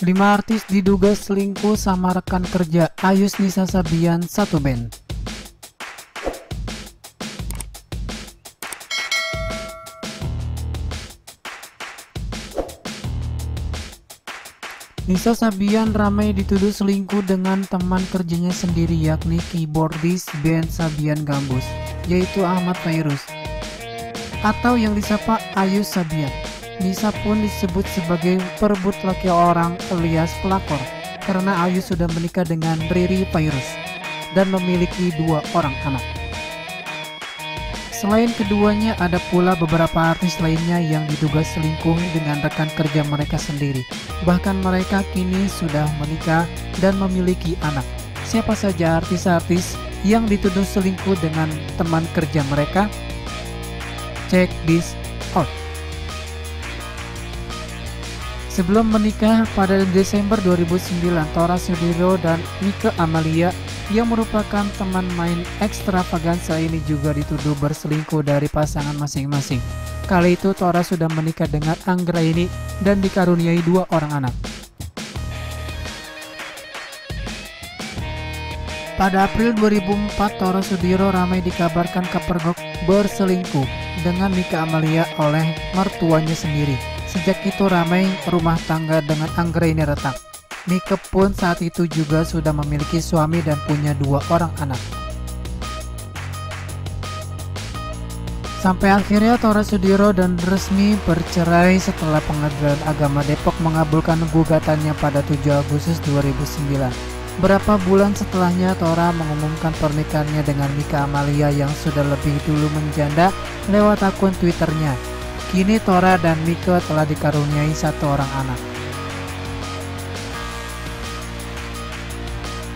5 artis diduga selingkuh sama rekan kerja. Ayus Nisa Sabian satu band. Nisa Sabian ramai dituduh selingkuh dengan teman kerjanya sendiri, yakni keyboardis band Sabian Gambus, yaitu Ahmad Fairuz atau yang disapa Ayus Sabian. Nisa pun disebut sebagai perebut laki orang alias pelakor karena Ayus sudah menikah dengan Riri Fairuz dan memiliki 2 orang anak. Selain keduanya, ada pula beberapa artis lainnya yang diduga selingkuh dengan rekan kerja mereka sendiri. Bahkan mereka kini sudah menikah dan memiliki anak. Siapa saja artis-artis yang dituduh selingkuh dengan teman kerja mereka? Check this out. Sebelum menikah pada Desember 2009, Tora Sudiro dan Mike Amalia yang merupakan teman main Extravaganza ini juga dituduh berselingkuh dari pasangan masing-masing. Kali itu Tora sudah menikah dengan Anggraini dan dikaruniai 2 orang anak. Pada April 2004, Tora Sudiro ramai dikabarkan kepergok berselingkuh dengan Mike Amalia oleh mertuanya sendiri. Sejak itu ramai rumah tangga dengan Anggraini retak. Mike pun saat itu juga sudah memiliki suami dan punya 2 orang anak. Sampai akhirnya Tora Sudiro dan resmi bercerai setelah Pengadilan Agama Depok mengabulkan gugatannya pada 7 Agustus 2009. Berapa bulan setelahnya Tora mengumumkan pernikahannya dengan Mike Amalia yang sudah lebih dulu menjanda lewat akun Twitternya. Kini Tora dan Mike telah dikaruniai 1 orang anak.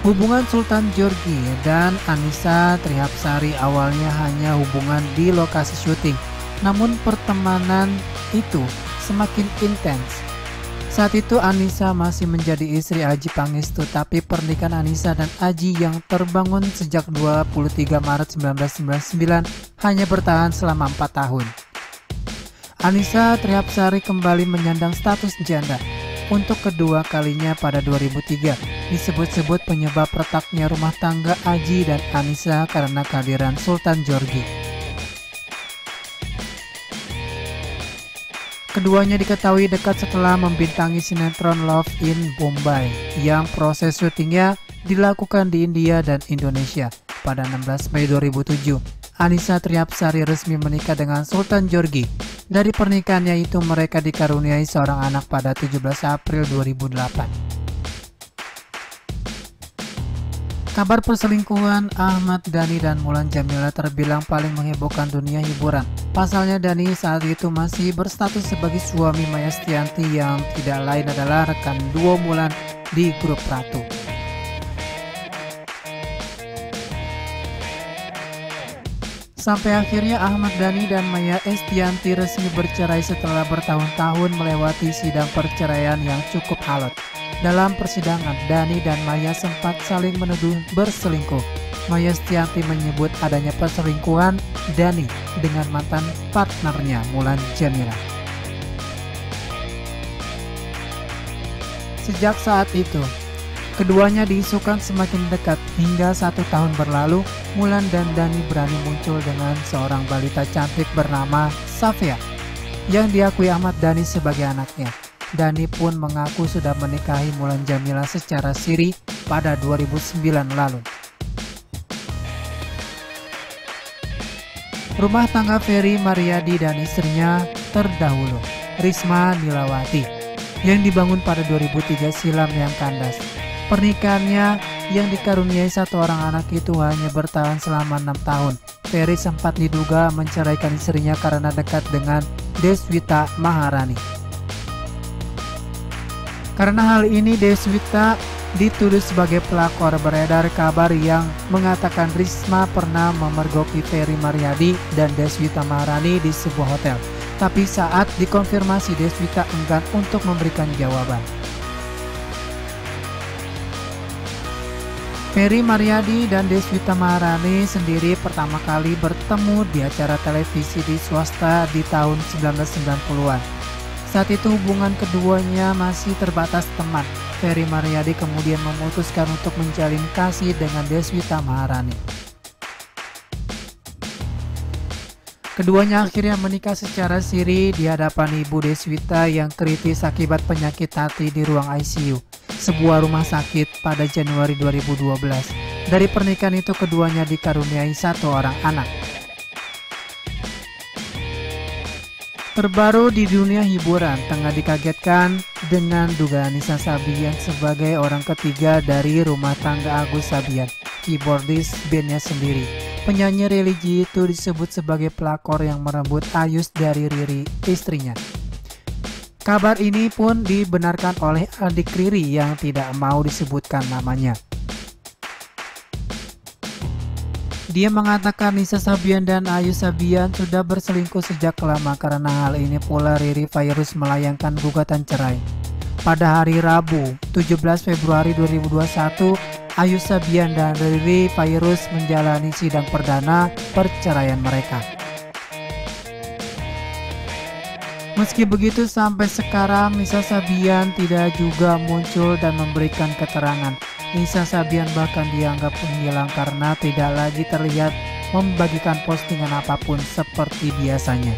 Hubungan Sultan Djorghi dan Annisa Trihapsari awalnya hanya hubungan di lokasi syuting, namun pertemanan itu semakin intens. Saat itu Annisa masih menjadi istri Adjie Pangestu, tapi pernikahan Annisa dan Adjie yang terbangun sejak 23 Maret 1999 hanya bertahan selama 4 tahun. Annisa Trihapsari kembali menyandang status janda untuk kedua kalinya pada 2003. Disebut-sebut penyebab retaknya rumah tangga Adjie dan Annisa karena kehadiran Sultan Djorghi. Keduanya diketahui dekat setelah membintangi sinetron Love in Bombay yang proses syutingnya dilakukan di India dan Indonesia. Pada 16 Mei 2007, Annisa Trihapsari resmi menikah dengan Sultan Djorghi. Dari pernikahannya itu mereka dikaruniai seorang anak pada 17 April 2008. Kabar perselingkuhan Ahmad Dhani dan Mulan Jameela terbilang paling menghebohkan dunia hiburan. Pasalnya Dhani saat itu masih berstatus sebagai suami Maya Estianty yang tidak lain adalah rekan duo Mulan di grup Ratu. Sampai akhirnya Ahmad Dhani dan Maya Estianty resmi bercerai setelah bertahun-tahun melewati sidang perceraian yang cukup alot. Dalam persidangan, Dhani dan Maya sempat saling menuduh berselingkuh. Maya Estianty menyebut adanya perselingkuhan Dhani dengan mantan partnernya Mulan Jameela. Sejak saat itu, keduanya diisukan semakin dekat hingga 1 tahun berlalu, Mulan dan Dhani berani muncul dengan seorang balita cantik bernama Safia yang diakui Ahmad Dhani sebagai anaknya. Dhani pun mengaku sudah menikahi Mulan Jameela secara siri pada 2009 lalu. Rumah tangga Ferry Mariadi dan istrinya terdahulu, Risma Nilawati, yang dibangun pada 2003 silam yang kandas. Pernikahannya yang dikaruniai 1 orang anak itu hanya bertahan selama 6 tahun. Ferry sempat diduga menceraikan istrinya karena dekat dengan Deswita Maharani. Karena hal ini Deswita dituduh sebagai pelakor. Beredar kabar yang mengatakan Risma pernah memergoki Ferry Mariadi dan Deswita Maharani di sebuah hotel. Tapi saat dikonfirmasi Deswita enggan untuk memberikan jawaban. Ferry Mariadi dan Deswita Maharani sendiri pertama kali bertemu di acara televisi di swasta di tahun 1990-an. Saat itu hubungan keduanya masih terbatas teman. Ferry Maryadi kemudian memutuskan untuk menjalin kasih dengan Deswita Maharani. Keduanya akhirnya menikah secara siri di hadapan Ibu Deswita yang kritis akibat penyakit hati di ruang ICU, sebuah rumah sakit pada Januari 2012. Dari pernikahan itu keduanya dikaruniai satu orang anak. Terbaru di dunia hiburan, tengah dikagetkan dengan dugaan Nisa Sabian sebagai orang ketiga dari rumah tangga Agus Sabian, keyboardis bandnya sendiri. Penyanyi religi itu disebut sebagai pelakor yang merebut Ayus dari Riri, istrinya. Kabar ini pun dibenarkan oleh adik Riri yang tidak mau disebutkan namanya. Dia mengatakan Nisa Sabian dan Ayus Sabian sudah berselingkuh sejak lama, karena hal ini pula Riri Fairuz melayangkan gugatan cerai. Pada hari Rabu, 17 Februari 2021, Ayus Sabian dan Riri Fairuz menjalani sidang perdana perceraian mereka. Meski begitu, sampai sekarang Nisa Sabian tidak juga muncul dan memberikan keterangan. Nisa Sabian bahkan dianggap menghilang karena tidak lagi terlihat membagikan postingan apapun seperti biasanya.